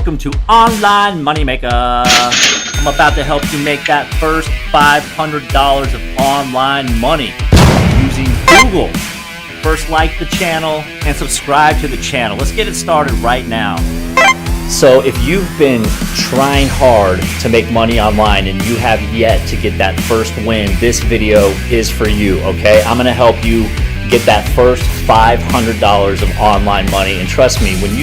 Welcome to Online Moneymaker. I'm about to help you make that first $500 of online money using Google. First, like the channel and subscribe to the channel. Let's get it started right now. So if you've been trying hard to make money online and you have yet to get that first win, this video is for you, okay? I'm gonna help you get that first $500 of online money. And trust me, when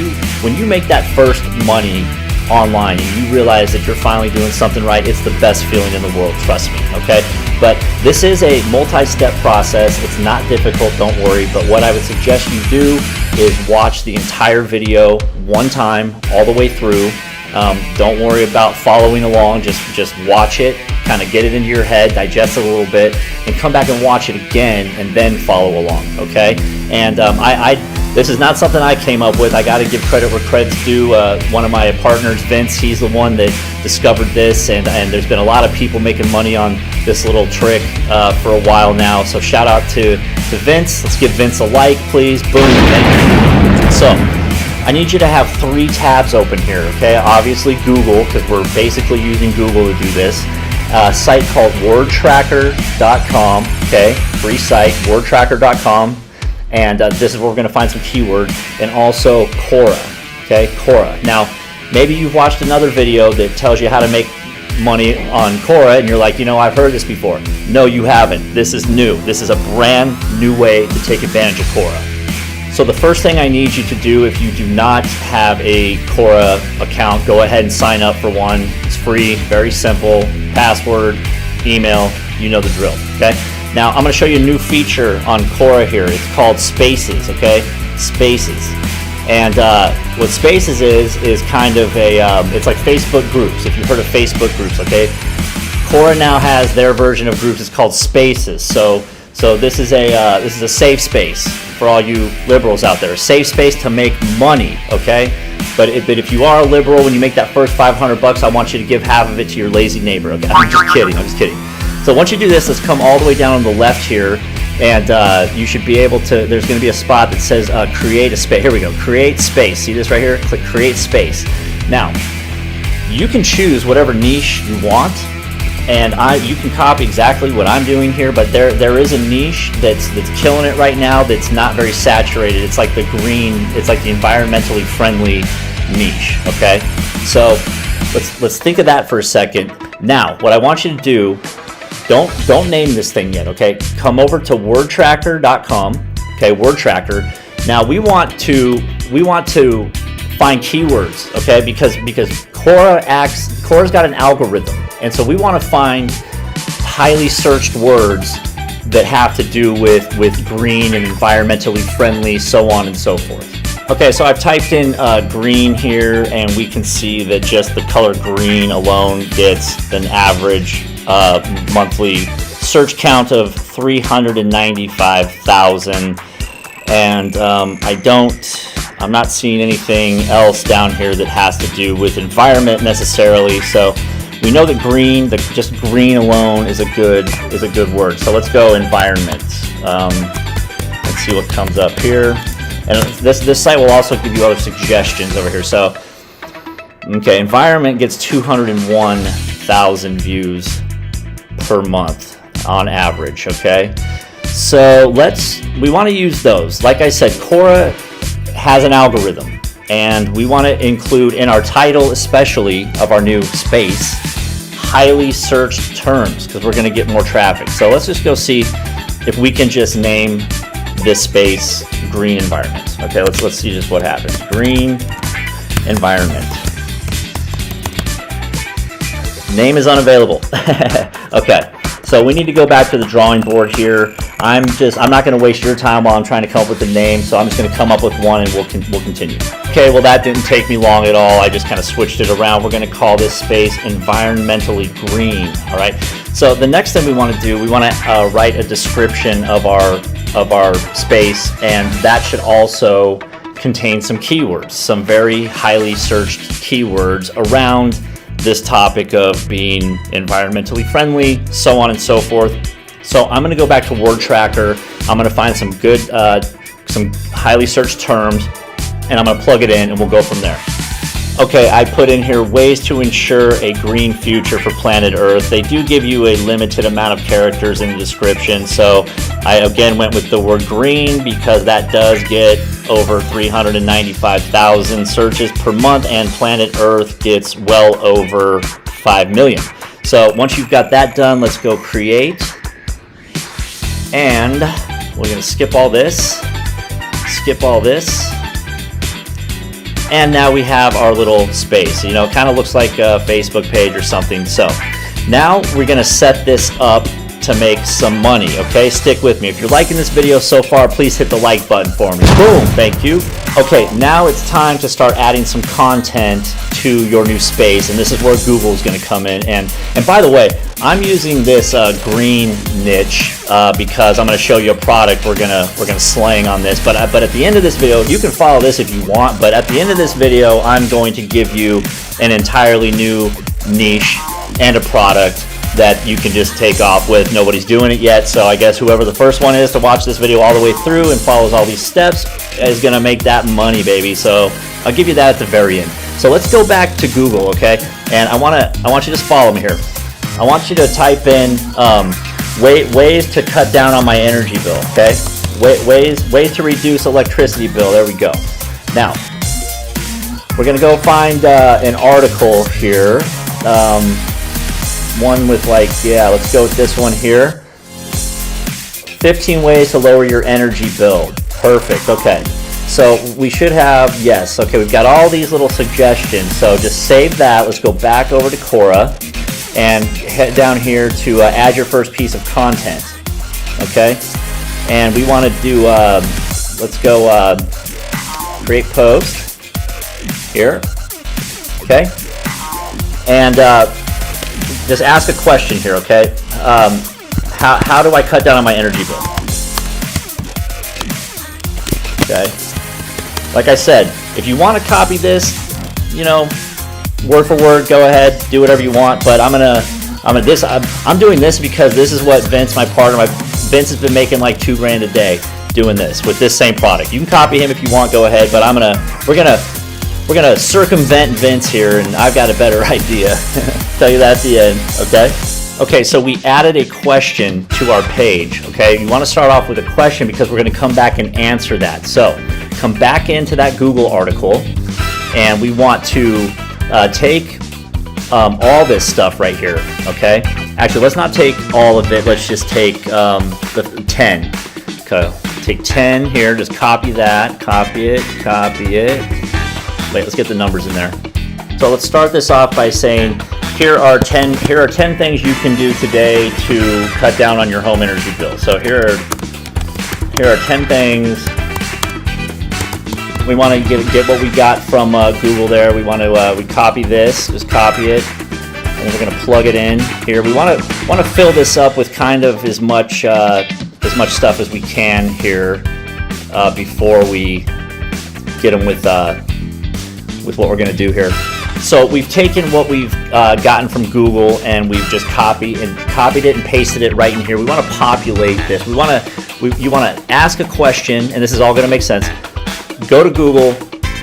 you make that first money online and you realize that you're finally doing something right, it's the best feeling in the world, trust me, okay? But this is a multi-step process. It's not difficult, don't worry. But what I would suggest you do is watch the entire video one time, all the way through. Don't worry about following along, just watch it, kind of get it into your head, digest it a little bit, and come back and watch it again, and then follow along, okay? And this is not something I came up with. I got to give credit where credit's due. One of my partners, Vince, he's the one that discovered this, and there's been a lot of people making money on this little trick for a while now. So shout out to Vince. Let's give Vince a like, please. Boom. Thank you. So I need you to have 3 tabs open here, okay? Obviously Google, because we're basically using Google to do this. A site called Wordtracker.com, okay? Free site, Wordtracker.com. And this is where we're going to find some keywords. And also Quora, okay? Quora. Now, maybe you've watched another video that tells you how to make money on Quora, and you're like, you know, I've heard this before. No, you haven't. This is new. This is a brand new way to take advantage of Quora. So the first thing I need you to do, if you do not have a Quora account, go ahead and sign up for one. It's free, very simple, password, email, you know the drill, okay? Now I'm going to show you a new feature on Quora here. It's called Spaces, okay? Spaces. And what Spaces is kind of a, it's like Facebook groups, if you've heard of Facebook groups, okay? Quora now has their version of groups. It's called Spaces. So this is a safe space for all you liberals out there. A safe space to make money, okay? But if you are a liberal, when you make that first $500, I want you to give half of it to your lazy neighbor, okay? I'm just kidding. So once you do this, let's come all the way down on the left here, and you should be able to, there's gonna be a spot that says create a space. Here we go, create space. See this right here? Click create space. Now, you can choose whatever niche you want, and you can copy exactly what I'm doing here, but there is a niche that's killing it right now that's not very saturated. It's like the green, it's like the environmentally friendly niche, okay? So let's think of that for a second. Now, what I want you to do, don't name this thing yet, okay? Come over to wordtracker.com, okay, Wordtracker. Now we want to find keywords, okay? Because Quora's got an algorithm, and so we want to find highly searched words that have to do with green and environmentally friendly, so on and so forth. Okay, so I've typed in green here, and we can see that just the color green alone gets an average monthly search count of 395,000, and I'm not seeing anything else down here that has to do with environment necessarily. So we know that green, just green alone is a good word. So let's go environment. Let's see what comes up here. And this site will also give you other suggestions over here. So, okay, environment gets 201,000 views per month on average, okay? So we want to use those. Like I said, Quora has an algorithm, and we want to include in our title, especially of our new space, highly searched terms, because we're going to get more traffic. So let's just go see if we can just name this space green environment. Okay, let's see just what happens. Green environment. Name is unavailable. Okay, so we need to go back to the drawing board here. I'm not going to waste your time while I'm trying to come up with the name, so I'm just going to come up with one, and we'll continue. Okay, well that didn't take me long at all. I just kind of switched it around. We're going to call this space environmentally green. All right. So the next thing we want to do, we want to write a description of our space, and that should also contain some keywords, some very highly searched keywords around this topic of being environmentally friendly, so on and so forth. So I'm going to go back to Wordtracker. I'm going to find some good, some highly searched terms, and I'm going to plug it in, and we'll go from there. Okay, I put in here ways to ensure a green future for planet Earth. They do give you a limited amount of characters in the description, so I again went with the word green because that does get over 395,000 searches per month, and planet Earth gets well over 5 million. So once you've got that done, let's go create. And we're going to skip all this. And now we have our little space. You know, it kind of looks like a Facebook page or something. So now we're going to set this up to make some money, okay? Stick with me. If you're liking this video so far, please hit the like button for me. Boom, thank you. Okay, now it's time to start adding some content to your new space, and this is where Google is going to come in. And by the way, I'm using this green niche because I'm going to show you a product we're gonna slang on this. But at the end of this video, you can follow this if you want. But at the end of this video, I'm going to give you an entirely new niche and a product that you can just take off with. Nobody's doing it yet, so I guess whoever the first one is to watch this video all the way through and follows all these steps is gonna make that money, baby. So I'll give you that at the very end. So let's go back to Google, okay? And I want you to just follow me here. I want you to type in ways to cut down on my energy bill, okay? Ways to reduce electricity bill. There we go. Now we're gonna go find an article here. One with like, yeah, let's go with this one here. 15 ways to lower your energy bill. Perfect, okay. So we should have, yes, okay, we've got all these little suggestions. So just save that. Let's go back over to Quora and head down here to add your first piece of content, okay? And we want to do, let's go create post here, okay? And just ask a question here, okay? How do I cut down on my energy bill? Okay. Like I said, if you want to copy this, you know, word for word, go ahead, do whatever you want. But I'm doing this because this is what Vince, my partner, Vince has been making like $2 grand a day doing this with this same product. You can copy him if you want, go ahead. But we're gonna circumvent Vince here, and I've got a better idea. Tell you that at the end, okay? Okay, so we added a question to our page, okay? You want to start off with a question because we're going to come back and answer that. So come back into that Google article, and we want to take all this stuff right here, okay? Actually, let's not take all of it. Let's just take the 10. Okay, take 10 here. Just copy that. Copy it. Wait, let's get the numbers in there. So let's start this off by saying here are 10 things you can do today to cut down on your home energy bill. So here are 10 things. We want to get what we got from Google there. We want to we copy this, just copy it, and we're going to plug it in here. We want to fill this up with kind of as much stuff as we can here before we get them with what we're going to do here. So we've taken what we've gotten from Google and we've just copied it and pasted it right in here. We want to populate this. You want to ask a question, and this is all going to make sense. Go to Google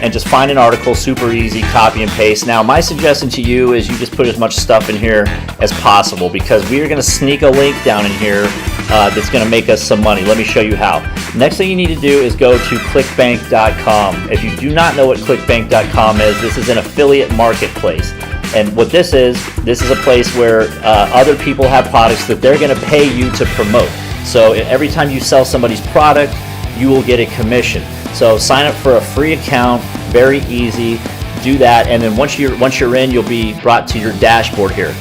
and just find an article, super easy, copy and paste. Now my suggestion to you is you just put as much stuff in here as possible because we are going to sneak a link down in here that's going to make us some money. Let me show you how. Next thing you need to do is go to clickbank.com. If you do not know what clickbank.com is, this is an affiliate marketplace. And what this is a place where other people have products that they're going to pay you to promote. So every time you sell somebody's product, you will get a commission. So sign up for a free account, very easy. Do that, and then once you're in, you'll be brought to your dashboard here.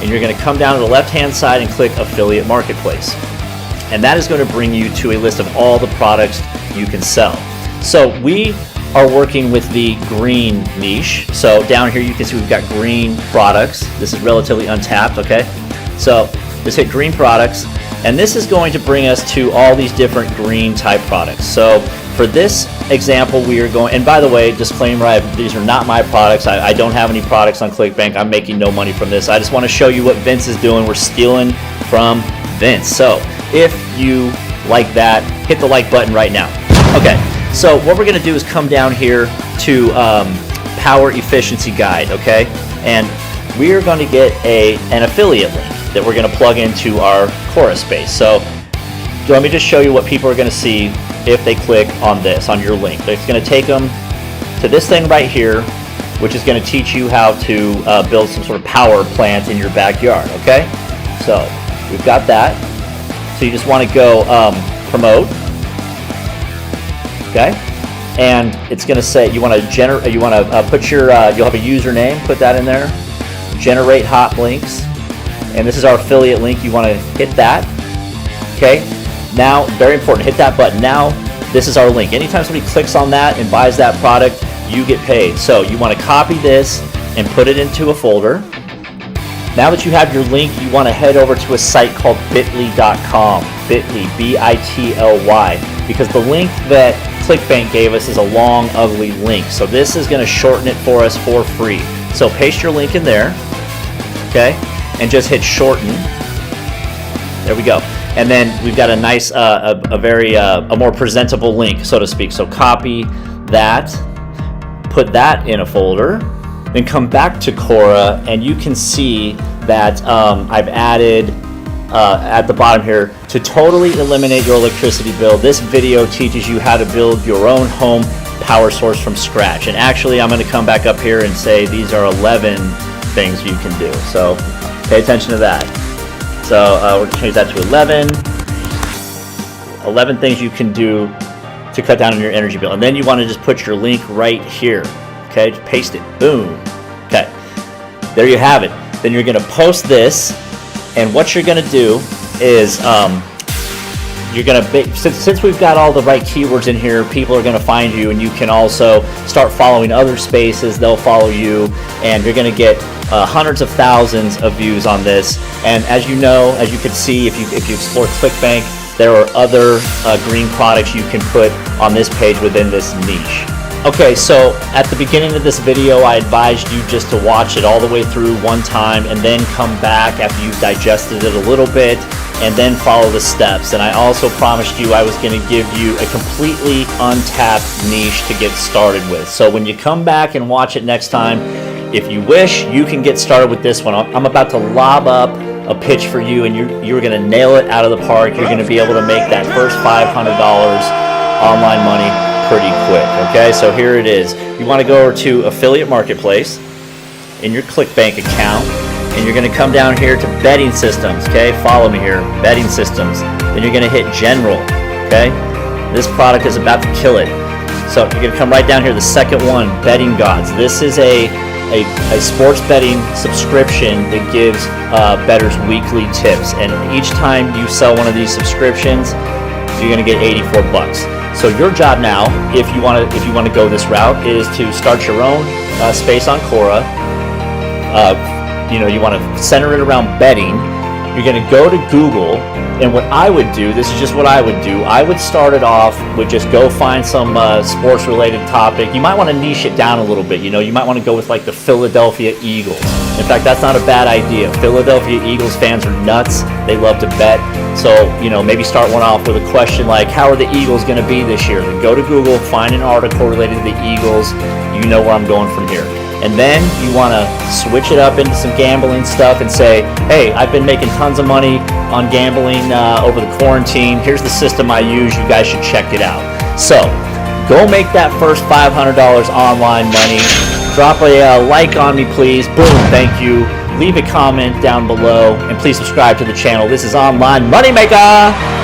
And you're going to come down to the left-hand side and click Affiliate Marketplace. And that is going to bring you to a list of all the products you can sell. So we are working with the green niche. So down here you can see we've got green products. This is relatively untapped, okay? So just hit green products, and this is going to bring us to all these different green type products. So for this example, we are going, and by the way, disclaimer, these are not my products. I don't have any products on ClickBank. I'm making no money from this. I just want to show you what Vince is doing. We're stealing from Vince. So if you like that, hit the like button right now. Okay, so what we're going to do is come down here to power efficiency guide, okay? And we're going to get an affiliate link that we're going to plug into our Quora space. So let me just show you what people are going to see if they click on this, on your link. It's going to take them to this thing right here, which is going to teach you how to build some sort of power plant in your backyard, okay? So we've got that. So you just want to go promote, okay? And it's going to say you want to generate. You want to put your. You'll have a username. Put that in there. Generate hot links, and this is our affiliate link. You want to hit that. Okay. Now, very important. Hit that button. Now, this is our link. Anytime somebody clicks on that and buys that product, you get paid. So you want to copy this and put it into a folder. Now that you have your link, you want to head over to a site called bit.ly.com. Bit.ly, B-I-T-L-Y, because the link that Clickbank gave us is a long, ugly link. So this is going to shorten it for us for free. So paste your link in there, okay, and just hit shorten. There we go. And then we've got a nice, a more presentable link, so to speak. So copy that, put that in a folder, then come back to Quora, and you can see that I've added at the bottom here, to totally eliminate your electricity bill. This video teaches you how to build your own home power source from scratch. And actually, I'm going to come back up here and say these are 11 things you can do. So pay attention to that. So we're going to change that to 11. 11 things you can do to cut down on your energy bill. And then you want to just put your link right here. Okay, just paste it. Boom. Okay, there you have it. Then you're going to post this. And what you're going to do is you're going to, since we've got all the right keywords in here, people are going to find you, and you can also start following other spaces. They'll follow you, and you're going to get hundreds of thousands of views on this. And as you know, as you can see, if you explore Clickbank, there are other green products you can put on this page within this niche. Okay, so at the beginning of this video, I advised you just to watch it all the way through one time and then come back after you've digested it a little bit and then follow the steps. And I also promised you I was going to give you a completely untapped niche to get started with. So when you come back and watch it next time, if you wish, you can get started with this one. I'm about to lob up a pitch for you, and you're going to nail it out of the park. You're going to be able to make that first $500 online money pretty quick. Okay, so here it is. You want to go over to Affiliate Marketplace in your Clickbank account, and you're going to come down here to betting systems. Okay, follow me here. Betting systems. Then you're going to hit General. Okay, this product is about to kill it. So you're going to come right down here. The second one, Betting Gods. This is a sports betting subscription that gives bettors weekly tips, and each time you sell one of these subscriptions, you're going to get 84 bucks. So your job now, if you want to go this route, is to start your own space on Quora. You want to center it around betting. You're going to go to Google, and what I would do, this is just what I would do, I would start it off with just go find some sports-related topic. You might want to niche it down a little bit. You might want to go with like the Philadelphia Eagles. In fact, that's not a bad idea. Philadelphia Eagles fans are nuts. They love to bet. So, maybe start one off with a question like, how are the Eagles going to be this year? Then go to Google, find an article related to the Eagles. You know where I'm going from here. And then you want to switch it up into some gambling stuff and say, hey, I've been making tons of money on gambling over the quarantine. Here's the system I use. You guys should check it out. So go make that first $500 online money. Drop a like on me, please. Boom, thank you. Leave a comment down below, and please subscribe to the channel. This is Online Moneymaker.